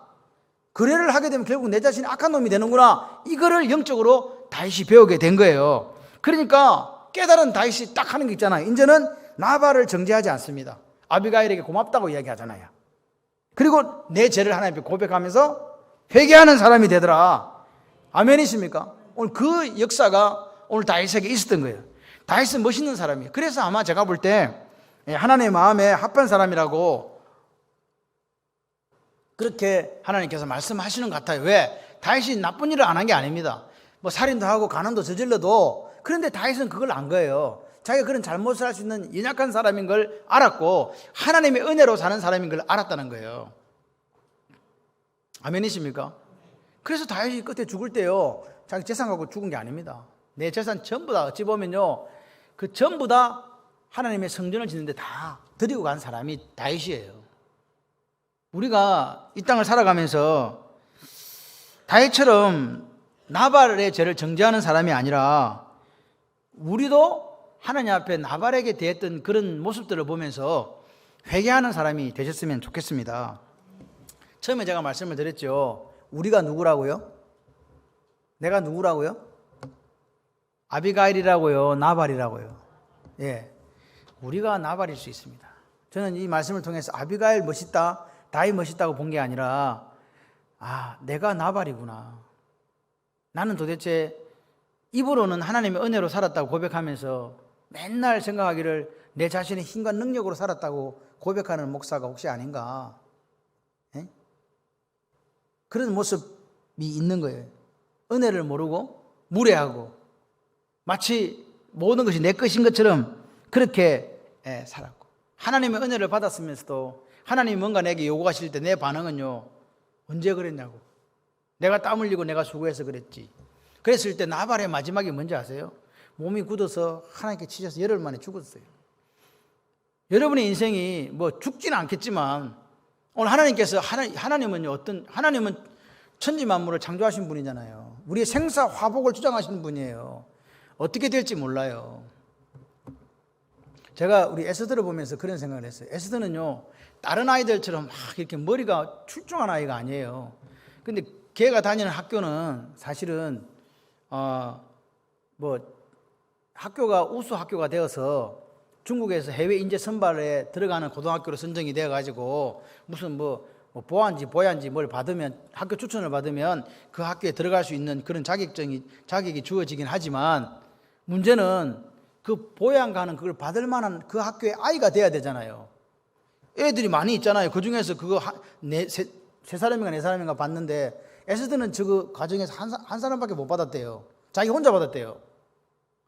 Speaker 1: 거래를 하게 되면 결국 내 자신이 악한 놈이 되는구나. 이거를 영적으로 다윗이 배우게 된 거예요. 그러니까 깨달은 다윗이 딱 하는 게 있잖아요. 이제는 나발을 정죄하지 않습니다. 아비가일에게 고맙다고 이야기하잖아요. 그리고 내 죄를 하나님께 고백하면서 회개하는 사람이 되더라. 아멘이십니까? 오늘 그 역사가 오늘 다윗에게 있었던 거예요. 다윗은 멋있는 사람이에요. 그래서 아마 제가 볼 때 하나님의 마음에 합한 사람이라고 그렇게 하나님께서 말씀하시는 것 같아요. 왜? 다윗이 나쁜 일을 안 한 게 아닙니다. 뭐 살인도 하고 간음도 저질러도, 그런데 다윗은 그걸 안 거예요. 자기가 그런 잘못을 할 수 있는 연약한 사람인 걸 알았고 하나님의 은혜로 사는 사람인 걸 알았다는 거예요. 아멘이십니까? 그래서 다윗이 끝에 죽을 때요, 자기 재산 갖고 죽은 게 아닙니다. 내 재산 전부 다 어찌 보면요, 그 전부 다 하나님의 성전을 짓는데 다 드리고 간 사람이 다윗이에요. 우리가 이 땅을 살아가면서 다윗처럼 나발의 죄를 정죄하는 사람이 아니라 우리도 하나님 앞에 나발에게 대했던 그런 모습들을 보면서 회개하는 사람이 되셨으면 좋겠습니다. 처음에 제가 말씀을 드렸죠. 우리가 누구라고요? 내가 누구라고요? 아비가일이라고요? 나발이라고요? 예, 우리가 나발일 수 있습니다. 저는 이 말씀을 통해서 아비가일 멋있다, 다윗 멋있다고 본 게 아니라 내가 나발이구나. 나는 도대체 입으로는 하나님의 은혜로 살았다고 고백하면서 맨날 생각하기를 내 자신의 힘과 능력으로 살았다고 고백하는 목사가 혹시 아닌가? 에? 그런 모습이 있는 거예요. 은혜를 모르고 무례하고 마치 모든 것이 내 것인 것처럼 그렇게 살았고, 하나님의 은혜를 받았으면서도 하나님이 뭔가 내게 요구하실 때 내 반응은요, 언제 그랬냐고. 내가 땀 흘리고 내가 수고해서 그랬지. 그랬을 때 나발의 마지막이 뭔지 아세요? 몸이 굳어서 하나님께 치셔서 열흘 만에 죽었어요. 여러분의 인생이 뭐 죽지는 않겠지만 오늘 하나님께서 하나님은요, 하나님은 천지 만물을 창조하신 분이잖아요. 우리의 생사 화복을 주장하시는 분이에요. 어떻게 될지 몰라요. 제가 우리 에스더를 보면서 그런 생각을 했어요. 에스더는요, 다른 아이들처럼 막 이렇게 머리가 출중한 아이가 아니에요. 근데 걔가 다니는 학교는 사실은 뭐 학교가 우수 학교가 되어서 중국에서 해외 인재 선발에 들어가는 고등학교로 선정이 되어 가지고 무슨 뭐 뭐 보안지 보ян지 뭘 받으면 학교 추천을 받으면 그 학교에 들어갈 수 있는 그런 자격이 주어지긴 하지만 문제는 그 보양가는 그걸 받을 만한 그 학교의 아이가 돼야 되잖아요. 애들이 많이 있잖아요. 그 중에서 그거 세 사람인가 네 사람인가 받는데 에스더는 저 과정에서 한 사람밖에 못 받았대요. 자기 혼자 받았대요.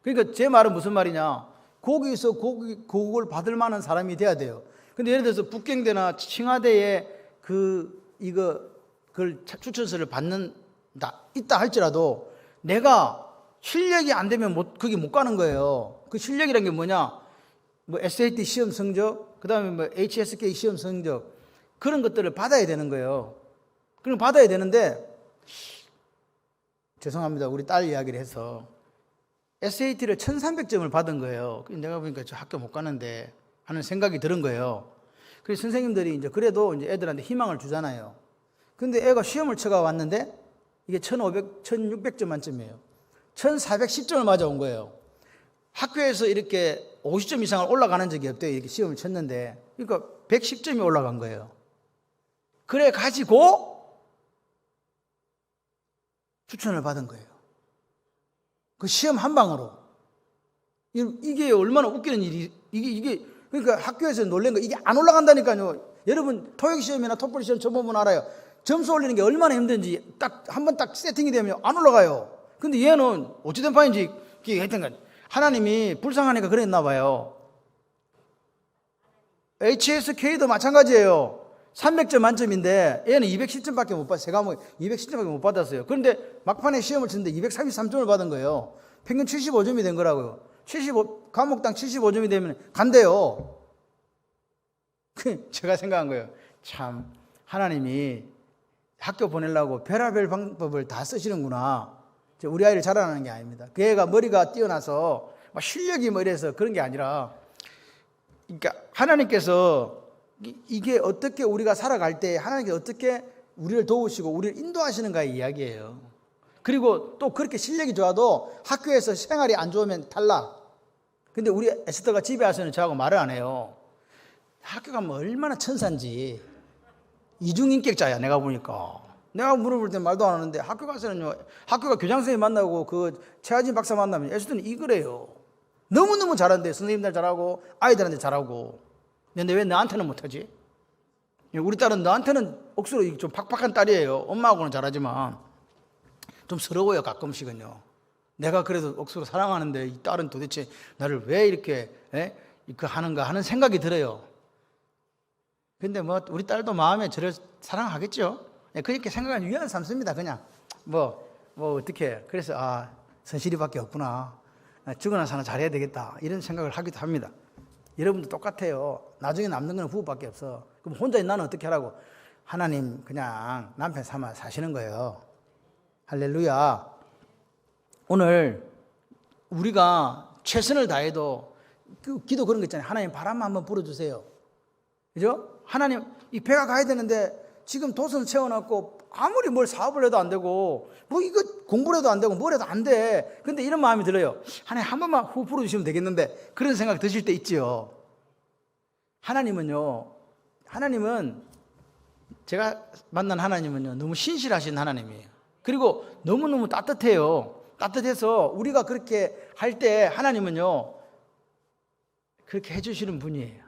Speaker 1: 그러니까 제 말은 무슨 말이냐? 거기서 그걸 받을 만한 사람이 돼야 돼요. 근데 예를 들어서 북경대나 칭화대에 그걸 추천서를 있다 할지라도 내가 실력이 안 되면 거기 못 가는 거예요. 그 실력이란 게 뭐냐? 뭐 SAT 시험 성적, 그 다음에 뭐 HSK 시험 성적, 그런 것들을 받아야 되는 거예요. 그럼 받아야 되는데, 죄송합니다. 우리 딸 이야기를 해서 SAT를 1300점을 받은 거예요. 내가 보니까 저 학교 못 가는데 하는 생각이 들은 거예요. 그래서 선생님들이 이제 그래도 이제 애들한테 희망을 주잖아요. 근데 애가 시험을 쳐가 왔는데 이게 1600점 만점이에요. 1410점을 맞아온 거예요. 학교에서 이렇게 50점 이상을 올라가는 적이 없대요. 이렇게 시험을 쳤는데. 그러니까 110점이 올라간 거예요. 그래 가지고 추천을 받은 거예요. 그 시험 한 방으로. 이게 얼마나 웃기는 일이, 이게 그러니까 학교에서 놀란 거, 이게 안 올라간다니까요. 여러분, 토익 시험이나 토플 시험 쳐보면 알아요. 점수 올리는 게 얼마나 힘든지 한 번 딱 세팅이 되면 안 올라가요. 근데 얘는 어찌된 판인지 하여튼 하나님이 불쌍하니까 그랬나 봐요. HSK도 마찬가지예요. 300점 만점인데 얘는 210점밖에 못 받았어요. 세 과목 210점밖에 못 받았어요. 그런데 막판에 시험을 치는데 233점을 받은 거예요. 평균 75점이 된 거라고요. 과목당 75점이 되면 간대요. 제가 생각한 거예요. 참 하나님이 학교 보내려고 별의별 방법을 다 쓰시는구나. 우리 아이를 자라나는 게 아닙니다. 그 애가 머리가 뛰어나서 막 실력이 뭐 이래서 그런 게 아니라, 그러니까 하나님께서 이게 어떻게 우리가 살아갈 때 하나님께서 어떻게 우리를 도우시고 우리를 인도하시는가의 이야기예요. 그리고 또 그렇게 실력이 좋아도 학교에서 생활이 안 좋으면 탈락. 근데 우리 에스더가 집에 와서는 저하고 말을 안 해요. 학교 가면 얼마나 천사인지. 이중인격자야, 내가 보니까. 내가 물어볼 때 말도 안 하는데 학교 가서는요, 학교가 교장선생님 만나고 그 최하진 박사 만나면 에스더는 이거래요. 너무너무 잘한대. 선생님들 잘하고 아이들한테 잘하고. 근데 왜 나한테는 못하지? 우리 딸은 나한테는 억수로 좀 팍팍한 딸이에요. 엄마하고는 잘하지만 좀 서러워요, 가끔씩은요. 내가 그래도 억수로 사랑하는데 이 딸은 도대체 나를 왜 이렇게 하는가 하는 생각이 들어요. 근데 뭐 우리 딸도 마음에 저를 사랑하겠죠. 그렇게 생각하면 위안 삼습니다. 그냥 뭐 어떻게. 그래서 선실이밖에 없구나. 죽어 나서는 잘해야 되겠다. 이런 생각을 하기도 합니다. 여러분도 똑같아요. 나중에 남는 건 부부밖에 없어. 그럼 혼자 나는 어떻게 하라고? 하나님 그냥 남편 삼아 사시는 거예요. 할렐루야. 오늘 우리가 최선을 다해도 기도 그런 거 있잖아요. 하나님 바람만 한번 불어주세요. 그죠? 하나님 이 배가 가야 되는데 지금 도선 채워놨고 아무리 뭘 사업을 해도 안 되고 뭐 이거 공부를 해도 안 되고 뭘 해도 안 돼. 근데 이런 마음이 들어요. 하나님 한 번만 후 불어주시면 되겠는데 그런 생각 드실 때 있지요. 하나님은 제가 만난 하나님은요 너무 신실하신 하나님이에요. 그리고 너무너무 따뜻해요. 따뜻해서 우리가 그렇게 할 때 하나님은요 그렇게 해주시는 분이에요.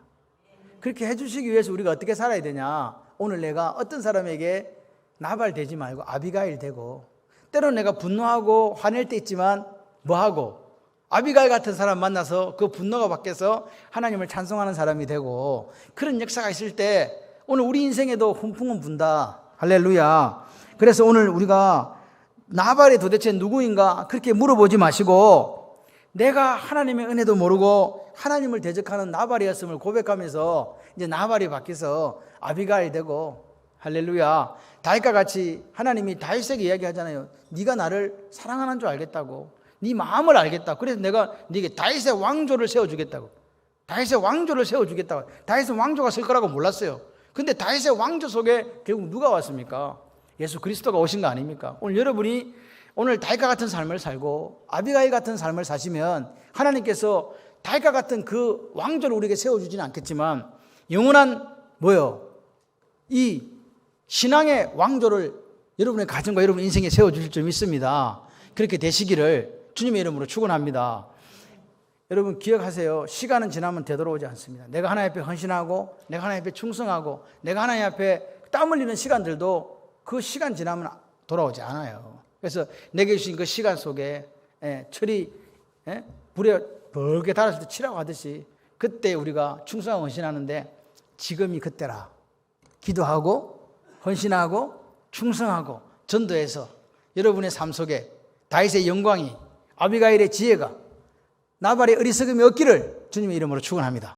Speaker 1: 그렇게 해주시기 위해서 우리가 어떻게 살아야 되냐. 오늘 내가 어떤 사람에게 나발 되지 말고 아비가일 되고, 때로는 내가 분노하고 화낼 때 있지만 뭐하고 아비가일 같은 사람 만나서 그 분노가 바뀌어서 하나님을 찬송하는 사람이 되고, 그런 역사가 있을 때 오늘 우리 인생에도 훈풍은 분다. 할렐루야. 그래서 오늘 우리가 나발이 도대체 누구인가 그렇게 물어보지 마시고, 내가 하나님의 은혜도 모르고 하나님을 대적하는 나발이었음을 고백하면서 이제 나발이 바뀌어서 아비가일 되고, 할렐루야. 다윗과 같이 하나님이 다윗에게 이야기하잖아요. 네가 나를 사랑하는 줄 알겠다고, 네 마음을 알겠다. 그래서 내가 네게 다윗의 왕조를 세워주겠다고. 다윗의 왕조를 세워주겠다고. 다윗의 왕조가 설 거라고 몰랐어요. 근데 다윗의 왕조 속에 결국 누가 왔습니까? 예수 그리스도가 오신 거 아닙니까? 오늘 여러분이 오늘 다윗과 같은 삶을 살고 아비가일 같은 삶을 사시면 하나님께서 다윗과 같은 그 왕조를 우리에게 세워주지는 않겠지만 영원한 이 신앙의 왕조를 여러분의 가정과 여러분 인생에 세워주실 줄 믿습니다. 그렇게 되시기를 주님의 이름으로 축원합니다. 여러분 기억하세요. 시간은 지나면 되돌아오지 않습니다. 내가 하나님 앞에 헌신하고 내가 하나님 앞에 충성하고 내가 하나님 앞에 땀 흘리는 시간들도 그 시간 지나면 돌아오지 않아요. 그래서 내게 주신 그 시간 속에 철이 불에 벌게 달았을 때 치라고 하듯이 그때 우리가 충성하고 헌신하는데 지금이 그때라. 기도하고 헌신하고 충성하고 전도해서 여러분의 삶 속에 다윗의 영광이 아비가일의 지혜가 나발의 어리석음이 없기를 주님의 이름으로 축원합니다.